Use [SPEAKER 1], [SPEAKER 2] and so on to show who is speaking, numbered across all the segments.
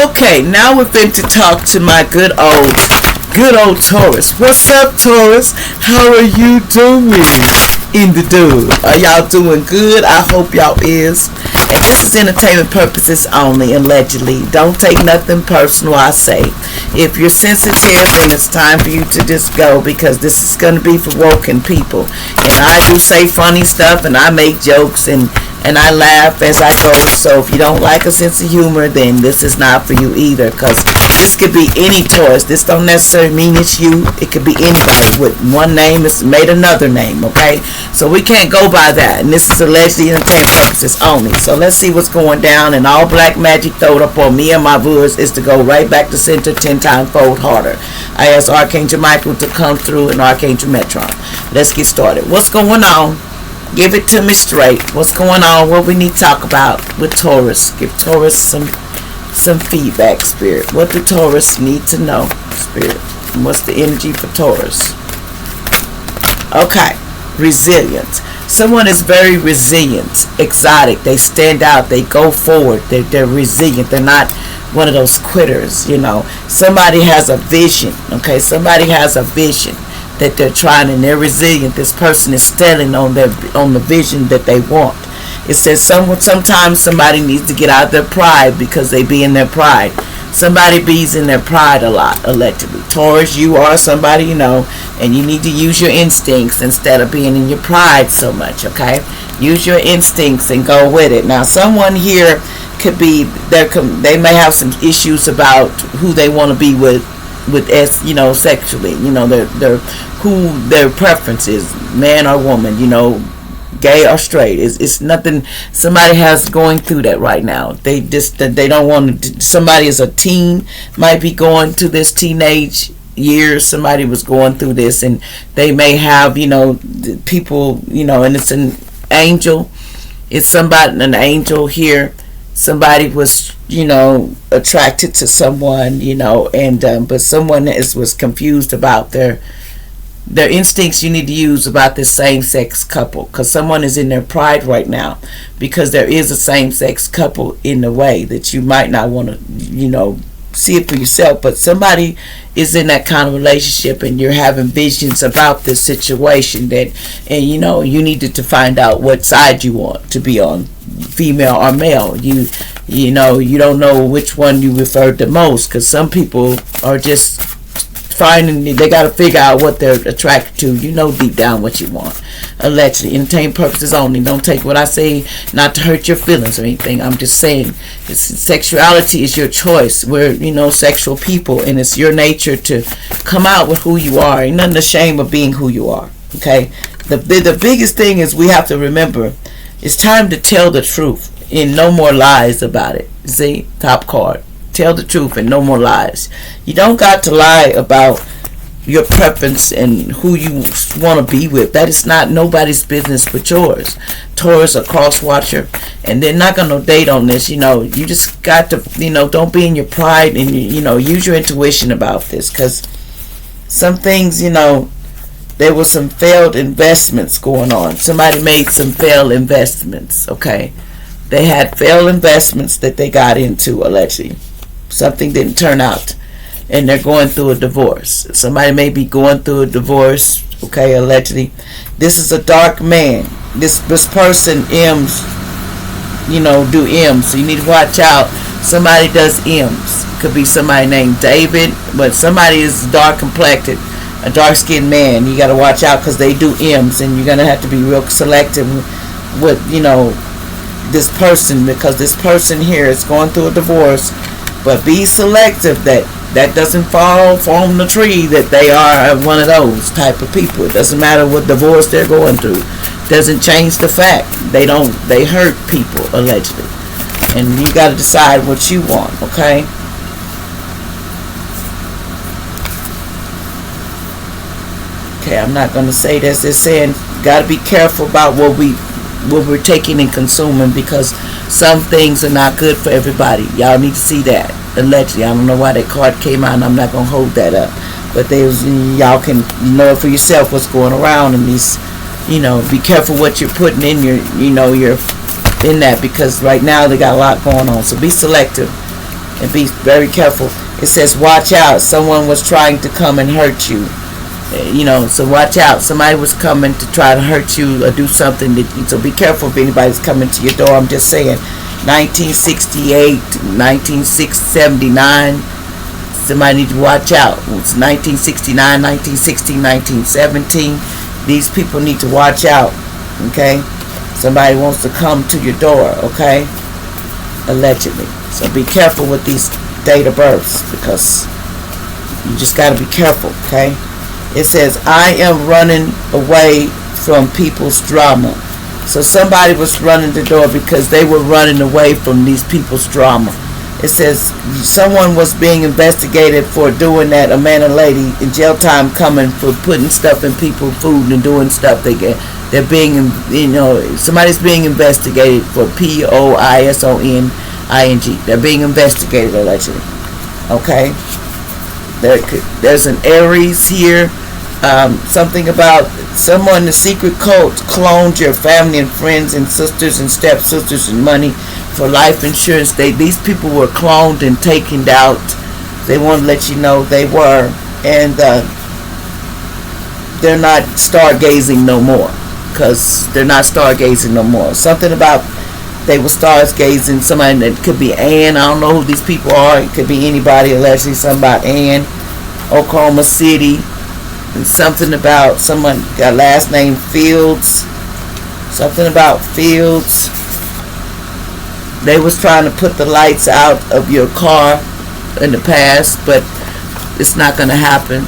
[SPEAKER 1] Okay, now we're going to talk to my good old Taurus. What's up, Taurus? How are you doing in the dude? Are y'all doing good? I hope y'all is. And this is entertainment purposes only, allegedly. Don't take nothing personal, I say. If you're sensitive, then it's time for you to just go, because this is going to be for woken people. And I do say funny stuff, and I make jokes, and I laugh as I go. So if you don't like a sense of humor, then this is not for you either, because this could be any Taurus. This don't necessarily mean it's you. It could be anybody with one name. It's made another name, okay? So we can't go by that. And this is allegedly entertainment purposes only. So let's see what's going down. And all black magic throwed up on me and my viewers is to go right back to center 10 times fold harder. I asked Archangel Michael to come through and Archangel Metron. Let's get started. What's going on? Give it to me straight. What's going on? What we need to talk about with Taurus? Give Taurus some feedback, Spirit. What do Taurus need to know, Spirit? And what's the energy for Taurus? Okay. Resilience. Someone is very resilient, exotic. They stand out. They go forward. They're resilient. They're not one of those quitters, you know. Somebody has a vision, okay? Somebody has a vision that they're trying, and they're resilient. This person is standing on the vision that they want. It says sometimes somebody needs to get out of their pride, because they be in their pride. Somebody bees in their pride a lot, allegedly. Taurus, you are somebody, you know, and you need to use your instincts instead of being in your pride so much, okay? Use your instincts and go with it. Now, someone here could be, they may have some issues about who they want to be with you know, sexually, you know, who their preference is, man or woman, you know, gay or straight. It's nothing. Somebody has going through that right now. They don't want to. Somebody is a teen, might be going through this teenage years. Somebody was going through this, and they may have, you know, people, you know, and it's an angel. It's somebody, an angel here. Somebody was, you know, attracted to someone, you know, and but someone was confused about their instincts. You need to use about this same-sex couple, because someone is in their pride right now, because there is a same-sex couple in the way that you might not want to, you know, see it for yourself, but somebody is in that kind of relationship, and you're having visions about this situation and you know, you needed to find out what side you want to be on, female or male. You know, you don't know which one you refer to most, because some people are just finding, they got to figure out what they're attracted to. You know deep down what you want. Allegedly, entertainment purposes only. Don't take what I say not to hurt your feelings or anything. I'm just saying, sexuality is your choice. We're, you know, sexual people, and it's your nature to come out with who you are. Ain't nothing to shame of being who you are. Okay. The biggest thing is we have to remember, it's time to tell the truth and no more lies about it. See, top card. Tell the truth and no more lies. You don't got to lie about your preference and who you want to be with. That is not nobody's business but yours. Taurus, a cross watcher, and they're not going to date on this. You know, you just got to, you know, don't be in your pride, and, you know, use your intuition about this, because some things, you know, there was some failed investments going on. Somebody made some failed investments, okay? They had failed investments that they got into, allegedly. Something didn't turn out, and they're going through a divorce. Somebody may be going through a divorce, okay, allegedly. This is a dark man. This person M's, you know, do M's, so you need to watch out. Somebody does M's. Could be somebody named David, but somebody is dark complected, a dark skinned man. You got to watch out, because they do M's, and you're going to have to be real selective with, you know, this person, because this person here is going through a divorce. But be selective that doesn't fall from the tree that they are one of those type of people. It doesn't matter what divorce they're going through. Doesn't change the fact they hurt people, allegedly. And you got to decide what you want, okay? Okay, I'm not going to say this. They're saying got to be careful about what we're taking and consuming, because some things are not good for everybody. Y'all need to see that. Allegedly, I don't know why that card came out, and I'm not gonna hold that up. But y'all can know for yourself what's going around in these. You know, be careful what you're putting in your in that, because right now they got a lot going on. So be selective. and be very careful. It says, watch out. Someone was trying to come and hurt you. So watch out. Somebody was coming to try to hurt you or do something. So be careful if anybody's coming to your door. I'm just saying, 1968, 1979. Somebody need to watch out. It's 1969, 1916, 1917. These people need to watch out. Okay? Somebody wants to come to your door. Okay? Allegedly. So be careful with these date of births, because you just got to be careful. Okay? It says, I am running away from people's drama. So somebody was running the door because they were running away from these people's drama. It says someone was being investigated for doing that. A man and lady in jail time coming for putting stuff in people's food and doing stuff they get. They're being, somebody's being investigated for poisoning. They're being investigated allegedly. Okay. There's an Aries here. Something about someone, the secret cult cloned your family and friends and sisters and stepsisters and money for life insurance. These people were cloned and taken out. They want to let you know they were, and they're not stargazing no more, because they're not stargazing no more. Something about they were stargazing. Somebody that could be Ann. I don't know who these people are. It could be anybody. Allegedly, something about Ann, Oklahoma City. And something about someone got last name Fields. Something about Fields. They was trying to put the lights out of your car in the past, but it's not going to happen.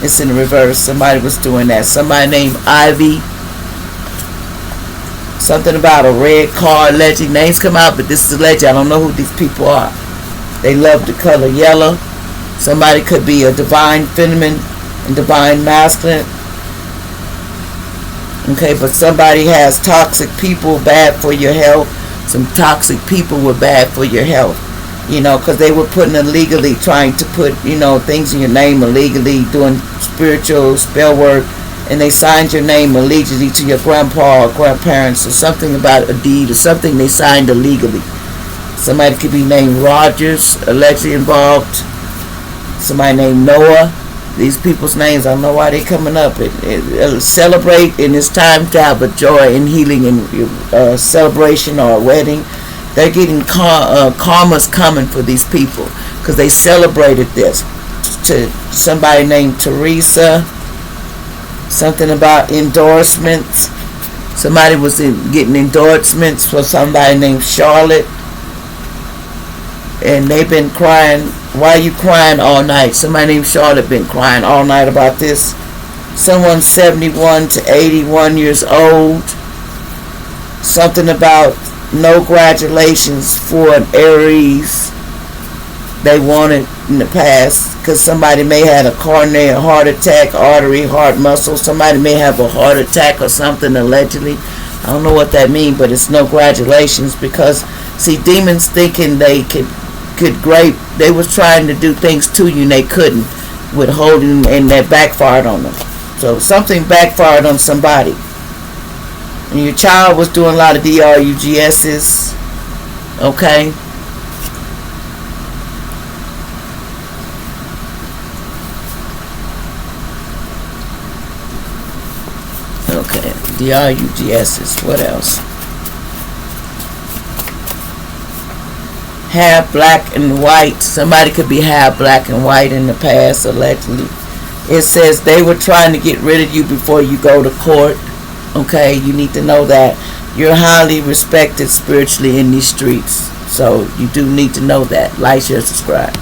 [SPEAKER 1] It's in reverse. Somebody was doing that. Somebody named Ivy. Something about a red car. Legend names come out, but this is a legend. I don't know who these people are. They love the color yellow. Somebody could be a divine feminine and divine masculine. Okay, but somebody has toxic people bad for your health. Some toxic people were bad for your health. Because they were putting illegally, trying to put, things in your name illegally, doing spiritual spell work, and they signed your name illegally to your grandpa or grandparents, or something about a deed or something they signed illegally. Somebody could be named Rogers, allegedly involved. Somebody named Noah. These people's names, I don't know why they're coming up. Celebrate, and it's time to have a joy and healing and celebration or a wedding. They're getting karma's coming for these people because they celebrated this. To somebody named Teresa. Something about endorsements. Somebody was getting endorsements for somebody named Charlotte. And they've been crying. Why are you crying all night? Somebody named Charlotte been crying all night about this. Someone 71 to 81 years old. Something about no congratulations for an Aries they wanted in the past, because somebody may have a coronary heart attack, artery, heart muscle. Somebody may have a heart attack or something allegedly. I don't know what that means, but it's no congratulations, because see, demons thinking they could grape. They was trying to do things to you and they couldn't, withholding, and that backfired on them. So something backfired on somebody. And your child was doing a lot of DRUGS's. Okay. Okay. DRUGS's. What else? Half black and white. Somebody could be half black and white in the past, allegedly. It says they were trying to get rid of you before you go to court. Okay, you need to know that. You're highly respected spiritually in these streets. So you do need to know that. Like, share, subscribe.